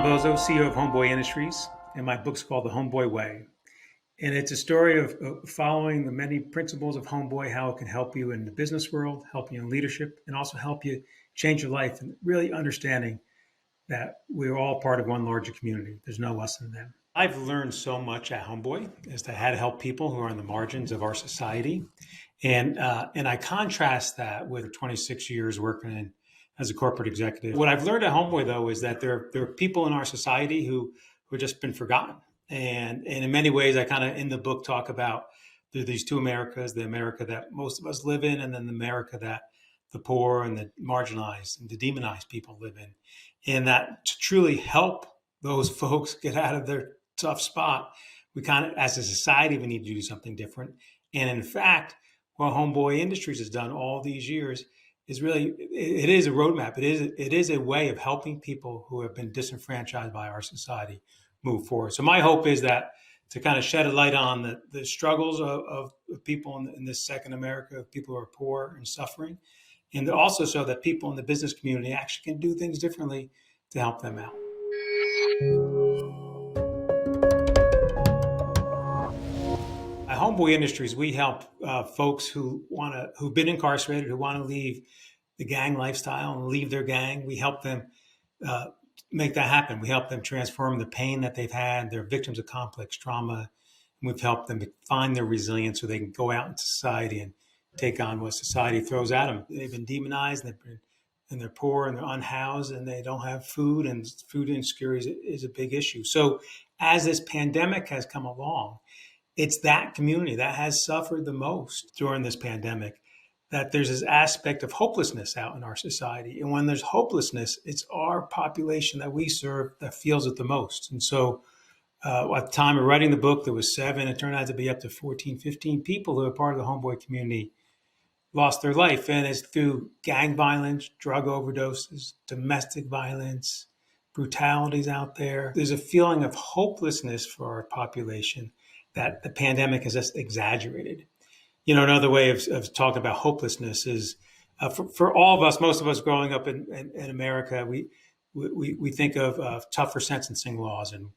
Bozo, CEO of Homeboy Industries, and my book's called The Homeboy Way. And it's a story of following the many principles of Homeboy, how it can help you in the business world, help you in leadership, and also help you change your life, and really understanding that we're all part of one larger community. There's no us and them. I've learned so much at Homeboy as to how to help people who are on the margins of our society. And I contrast that with 26 years working as a corporate executive. What I've learned at Homeboy, though, is that there are people in our society who have just been forgotten. And in many ways, I kind of in the book talk about these two Americas, the America that most of us live in, and then the America that the poor and the marginalized and the demonized people live in. And that to truly help those folks get out of their tough spot, we kind of, as a society, we need to do something different. And in fact, what Homeboy Industries has done all these years is really, it is a roadmap. It is a way of helping people who have been disenfranchised by our society move forward. So my hope is that to kind of shed a light on the struggles of people in this second America, of people who are poor and suffering, and also so that people in the business community actually can do things differently to help them out. At Homeboy Industries, we help folks who've been incarcerated, who want to leave the gang lifestyle and leave their gang. We help them make that happen. We help them transform the pain that they've had. They're victims of complex trauma. And we've helped them find their resilience so they can go out into society and take on what society throws at them. They've been demonized, and they're poor, and they're unhoused, and they don't have food, and food insecurity is a big issue. So as this pandemic has come along, it's that community that has suffered the most during this pandemic, that there's this aspect of hopelessness out in our society. And when there's hopelessness, it's our population that we serve that feels it the most. And so at the time of writing the book, there was 7. It turned out to be up to 14, 15 people who are part of the Homeboy community lost their life. And it's through gang violence, drug overdoses, domestic violence, brutalities out there. There's a feeling of hopelessness for our population that the pandemic has just exaggerated. You know, another way of talking about hopelessness is for all of us, most of us growing up in America, we think of tougher sentencing laws, and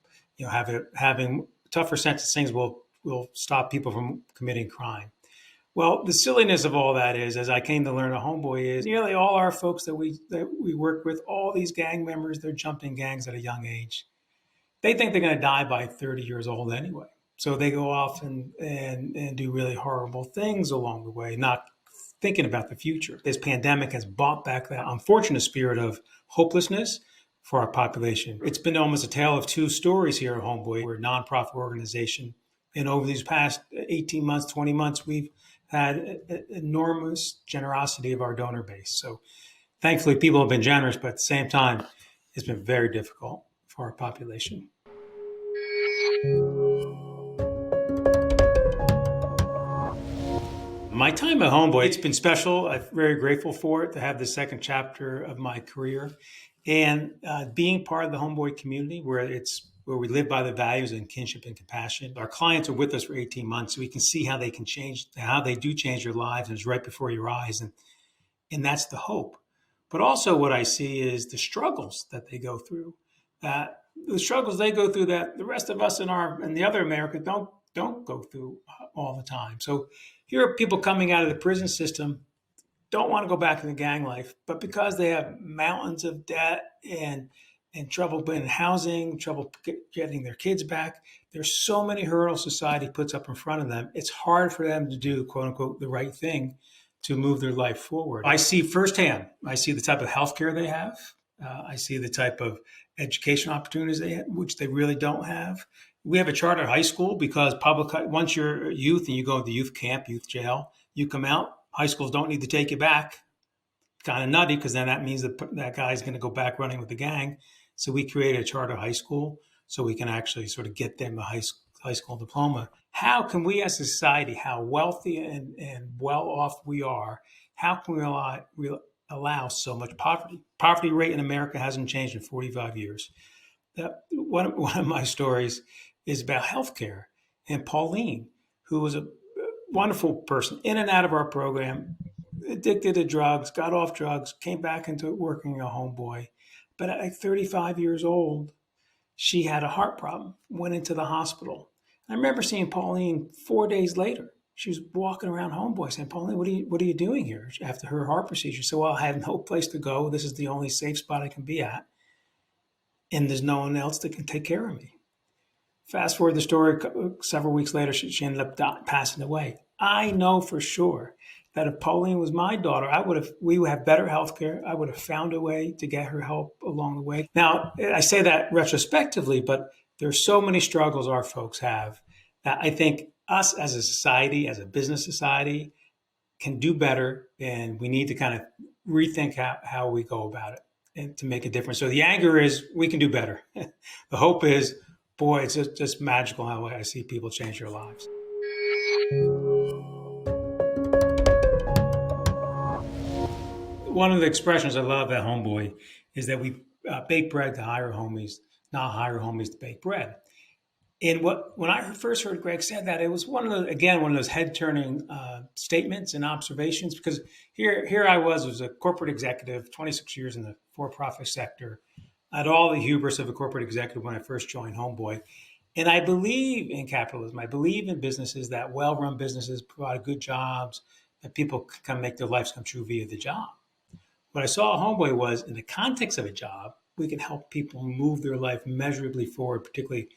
having tougher sentencing will stop people from committing crime. Well, the silliness of all that is, as I came to learn at Homeboy, is nearly all our folks that we work with, all these gang members, they're jumping gangs at a young age. They think they're going to die by 30 years old anyway. So they go off and do really horrible things along the way, not thinking about the future. This pandemic has brought back that unfortunate spirit of hopelessness for our population. It's been almost a tale of two stories here at Homeboy. We're a nonprofit organization. And over these past 18 months, 20 months, we've had enormous generosity of our donor base. So thankfully, people have been generous, but at the same time, it's been very difficult for our population. My time at Homeboy, it's been special. I'm very grateful for it, to have the second chapter of my career. And being part of the Homeboy community, where we live by the values and kinship and compassion. Our clients are with us for 18 months, so we can see how they can change, how they do change their lives, and it's right before your eyes. And that's the hope. But also what I see is the struggles that they go through. The struggles they go through that the rest of us in the other America don't go through all the time. So here are people coming out of the prison system, don't want to go back to the gang life, but because they have mountains of debt and trouble in housing, trouble getting their kids back, there's so many hurdles society puts up in front of them. It's hard for them to do, quote unquote, the right thing to move their life forward. I see firsthand, I see the type of healthcare they have. I see the type of education opportunities they have, which they really don't have. We have a charter high school because once you're a youth and you go to youth camp, youth jail, you come out, high schools don't need to take you back. Kind of nutty, because then that means that guy's going to go back running with the gang. So we created a charter high school so we can actually sort of get them a high school diploma. How can we as a society, how wealthy and well off we are, how can we allow so much poverty? Poverty rate in America hasn't changed in 45 years. One of my stories is about healthcare. And Pauline, who was a wonderful person, in and out of our program, addicted to drugs, got off drugs, came back into working a Homeboy. But at like 35 years old, She had a heart problem, went into the hospital. I remember seeing Pauline 4 days later. She was walking around Homeboy saying, Pauline, what are you doing here after her heart procedure? So, well, I have no place to go. This is the only safe spot I can be at. And there's no one else that can take care of me. Fast forward the story, several weeks later, she ended up passing away. I know for sure that if Pauline was my daughter, we would have better health care. I would have found a way to get her help along the way. Now, I say that retrospectively, but there's so many struggles our folks have that I think us as a society, as a business society, can do better, and we need to kind of rethink how we go about it and to make a difference. So the anger is we can do better. The hope is, boy, it's just magical how I see people change their lives. One of the expressions I love at Homeboy is that we bake bread to hire homies, not hire homies to bake bread. And when I first heard Greg said that, it was one of those head-turning statements and observations, because here I was a corporate executive, 26 years in the for-profit sector. I had all the hubris of a corporate executive when I first joined Homeboy. And I believe in capitalism. I believe in businesses, that well-run businesses provide good jobs, that people can make their lives come true via the job. What I saw at Homeboy was, in the context of a job, we can help people move their life measurably forward, particularly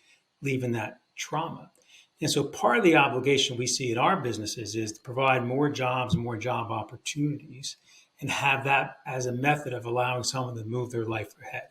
leaving that trauma. And so part of the obligation we see in our businesses is to provide more jobs, more job opportunities, and have that as a method of allowing someone to move their life ahead.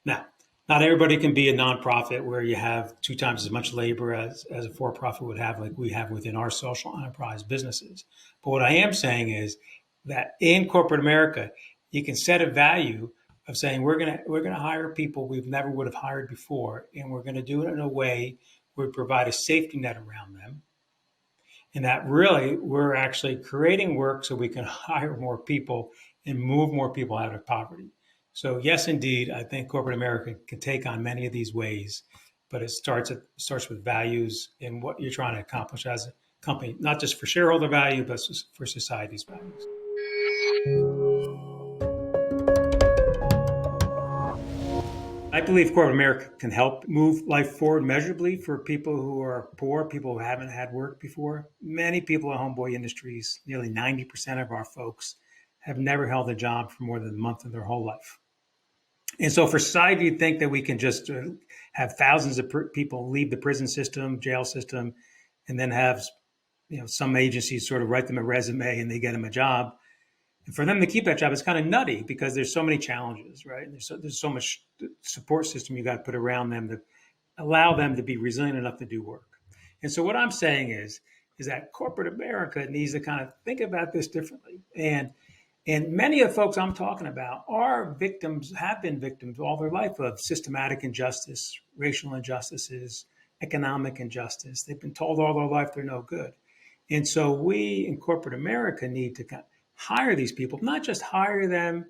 Now, not everybody can be a nonprofit where you have 2 times as much labor as a for-profit would have, like we have within our social enterprise businesses. But what I am saying is that in corporate America, you can set a value of saying we're gonna hire people we never would have hired before, and we're gonna do it in a way where we provide a safety net around them, and that really we're actually creating work so we can hire more people and move more people out of poverty. So yes, indeed, I think corporate America can take on many of these ways, but it starts with values and what you're trying to accomplish as a company, not just for shareholder value, but for society's values. I believe corporate America can help move life forward measurably for people who are poor, people who haven't had work before. Many people at Homeboy Industries, nearly 90% of our folks, have never held a job for more than a month of their whole life. And so for society to think that we can just have thousands of people leave the prison system, jail system, and then have some agencies sort of write them a resume and they get them a job, and for them to keep that job, it's kind of nutty because there's so many challenges, right? And there's so much support system you got to put around them to allow them to be resilient enough to do work. And so what I'm saying is that corporate America needs to kind of think about this differently. And many of the folks I'm talking about are victims, have been victims all their life of systematic injustice, racial injustices, economic injustice. They've been told all their life they're no good. And so we in corporate America need to kind of hire these people, not just hire them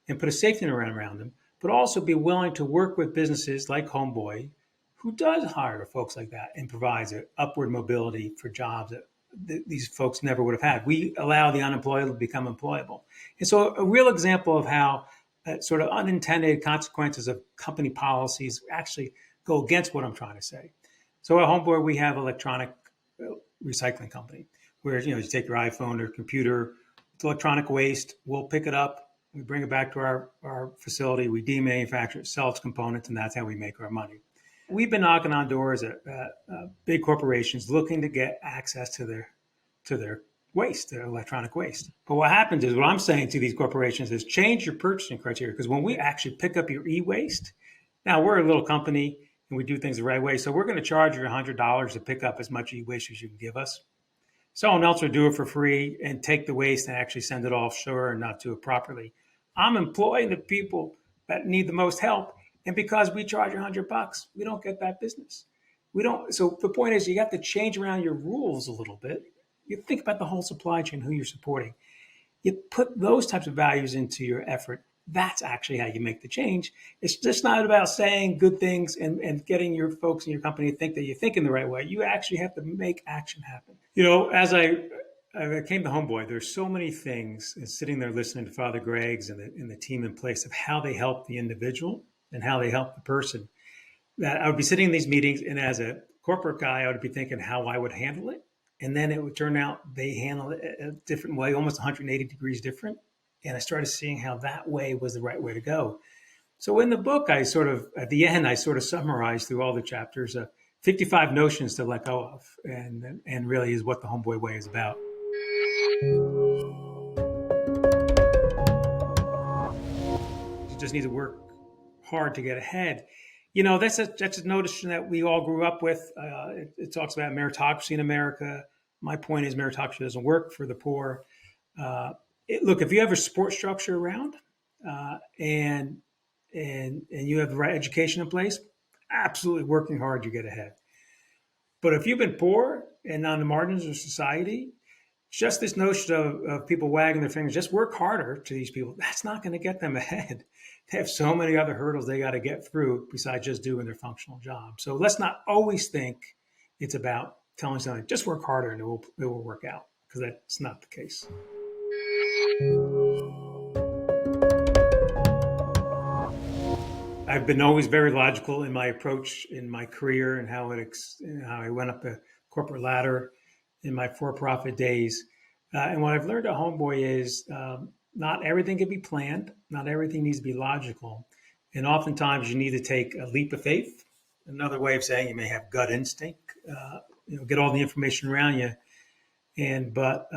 and put a safety net around them, but also be willing to work with businesses like Homeboy, who does hire folks like that and provides an upward mobility for jobs that these folks never would have had. We allow the unemployed to become employable. And so a real example of how sort of unintended consequences of company policies actually go against what I'm trying to say. So at Homeboy, we have electronic recycling company where you take your iPhone or computer, it's electronic waste, we'll pick it up, we bring it back to our facility, we demanufacture it, sell its components, and that's how we make our money. We've been knocking on doors at big corporations looking to get access to their waste, their electronic waste. But what happens is, what I'm saying to these corporations is change your purchasing criteria, because when we actually pick up your e-waste, now we're a little company and we do things the right way, so we're going to charge you $100 to pick up as much e-waste as you can give us. Someone else will do it for free and take the waste and actually send it offshore and not do it properly. I'm employing the people that need the most help, and because we charge $100, we don't get that business. We don't. So the point is, you have to change around your rules a little bit. You think about the whole supply chain, who you're supporting. You put those types of values into your effort. That's actually how you make the change. It's just not about saying good things and getting your folks in your company to think that you're thinking the right way. You actually have to make action happen. As I came to Homeboy, there's so many things, and sitting there listening to Father Greg's and the team in place of how they help the individual and how they help the person. that I would be sitting in these meetings, and as a corporate guy, I would be thinking how I would handle it. And then it would turn out they handle it a different way, almost 180 degrees different. And I started seeing how that way was the right way to go. So in the book, I sort of, at the end, I sort of summarized through all the chapters 55 notions to let go of, and really is what the Homeboy Way is about. You just need to work hard to get ahead. That's a notion that we all grew up with. It talks about meritocracy in America. My point is meritocracy doesn't work for the poor. Look, if you have a support structure around and you have the right education in place, absolutely working hard to get ahead. But if you've been poor and on the margins of society, just this notion of people wagging their fingers, just work harder to these people, that's not going to get them ahead. They have so many other hurdles they got to get through besides just doing their functional job. So let's not always think it's about telling someone, just work harder and it will work out, because that's not the case. I've been always very logical in my approach in my career and how I went up the corporate ladder in my for-profit days. And what I've learned at Homeboy is not everything can be planned. Not everything needs to be logical. And oftentimes you need to take a leap of faith. Another way of saying you may have gut instinct, get all the information around you. But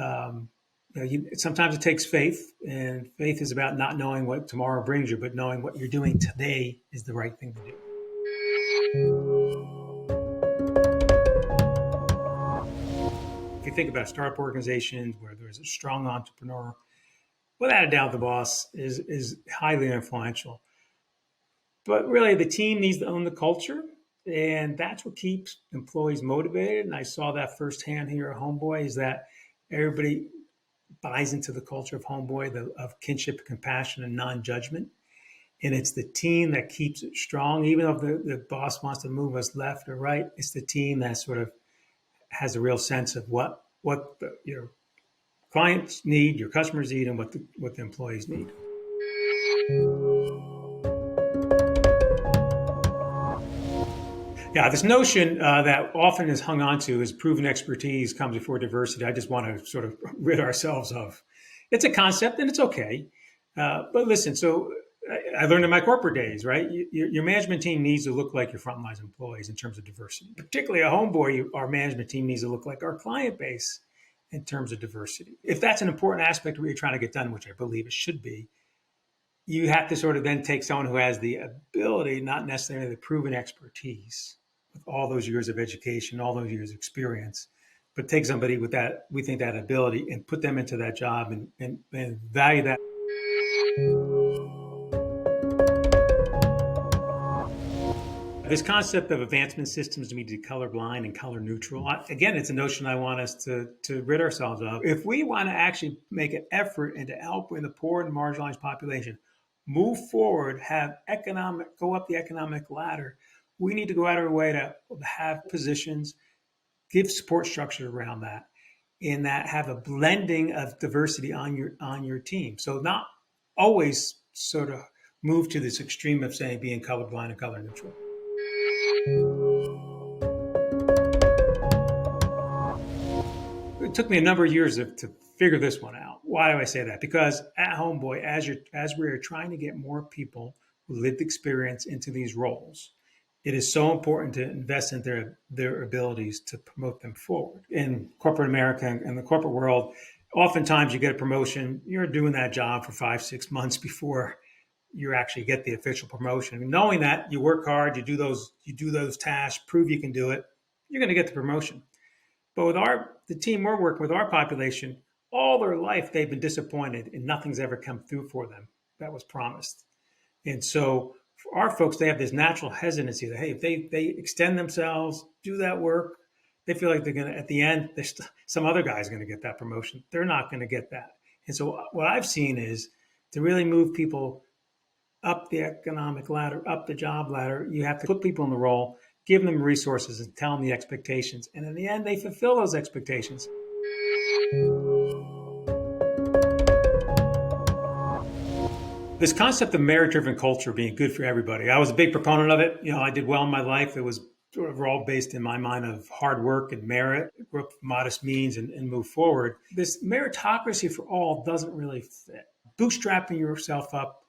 sometimes it takes faith, and faith is about not knowing what tomorrow brings you, but knowing what you're doing today is the right thing to do. If you think about startup organizations where there's a strong entrepreneur, without a doubt, the boss is highly influential. But really, the team needs to own the culture, and that's what keeps employees motivated. And I saw that firsthand here at Homeboy, is that everybody buys into the culture of Homeboy, of kinship, compassion, and non-judgment. And it's the team that keeps it strong. Even if the boss wants to move us left or right, it's the team that sort of has a real sense of what your clients need, your customers need, and what the employees need. Yeah, this notion that often is hung on to is proven expertise comes before diversity. I just want to sort of rid ourselves of. It's a concept and it's okay. But listen, so I learned in my corporate days, right? Your management team needs to look like your frontline employees in terms of diversity. Particularly at Homeboy, our management team needs to look like our client base in terms of diversity. If that's an important aspect of what you're trying to get done, which I believe it should be, you have to sort of then take someone who has the ability, not necessarily the proven expertise, with all those years of education, all those years of experience, but take somebody with that, we think, that ability, and put them into that job and value that. This concept of advancement systems need to be colorblind and color neutral. Again, it's a notion I want us to rid ourselves of. If we want to actually make an effort into helping the poor and marginalized population move forward, go up the economic ladder, we need to go out of our way to have positions, give support structure around that, and that have a blending of diversity on your team. So not always sort of move to this extreme of saying being colorblind and color neutral. It took me a number of years to figure this one out. Why do I say that? Because at Homeboy, as we're trying to get more people who lived experience into these roles, it is so important to invest in their abilities to promote them forward. In corporate America and the corporate world, oftentimes you get a promotion, you're doing that job for 5-6 months before you actually get the official promotion. And knowing that, you work hard, you do those tasks, prove you can do it, you're going to get the promotion. But with the team we're working with, our population, all their life they've been disappointed and nothing's ever come through for them that was promised. And so for our folks, they have this natural hesitancy that, hey, if they extend themselves, do that work, they feel like they're going to, at the end, some other guy's going to get that promotion. They're not going to get that. And so what I've seen is to really move people up the economic ladder, up the job ladder, you have to put people in the role, give them resources, and tell them the expectations. And in the end, they fulfill those expectations. This concept of merit-driven culture being good for everybody, I was a big proponent of it. I did well in my life. It was sort of all based in my mind of hard work and merit, grew up with modest means and move forward. This meritocracy for all doesn't really fit. Bootstrapping yourself up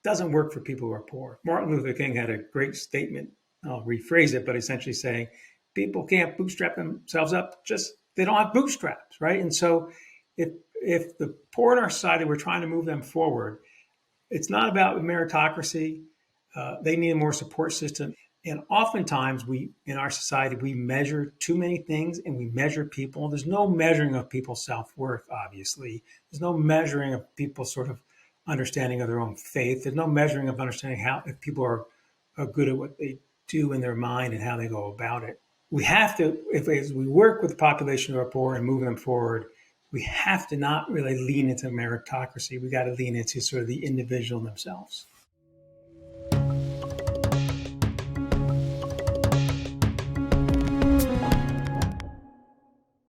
doesn't work for people who are poor. Martin Luther King had a great statement. I'll rephrase it, but essentially saying people can't bootstrap themselves up, just they don't have bootstraps, right? And so if the poor in our society, we're trying to move them forward, it's not about meritocracy. They need a more support system. And oftentimes in our society, we measure too many things and we measure people. There's no measuring of people's self-worth, obviously. There's no measuring of people's sort of understanding of their own faith. There's no measuring of understanding how if people are good at what they do in their mind and how they go about it. We have to, as we work with the population who are poor and move them forward, we have to not really lean into meritocracy. We got to lean into sort of the individual themselves.